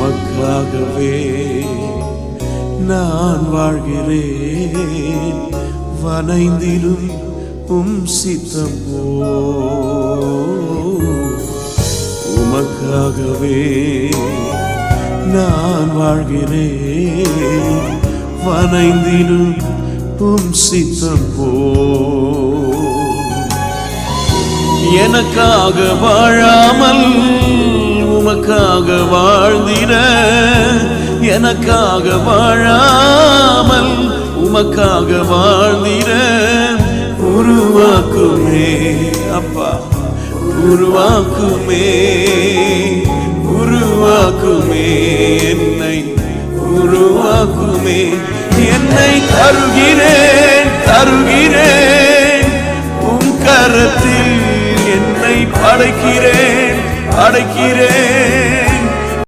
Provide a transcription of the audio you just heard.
உமக்காகவே நான் வாழ்கிறேன், வனைந்திடும் சித்தம் உமக்காகவே நான் வாழ்கிறேன், வனைந்திடும் சித்தம் எனக்காக வாழாமல் உமக்காக வாழ்ந்திட, எனக்காக வாழாமல் உமக்காக வாழ்ந்திட உருவாக்குமே அப்பா, உருவாக்குமே உருவாக்குமே என்னை உருவாக்குமே. என்னை தருகிறேன் தருகிறேன் உம் கரத்தில், என்னை படைக்கிறேன் படைக்கிறேன்.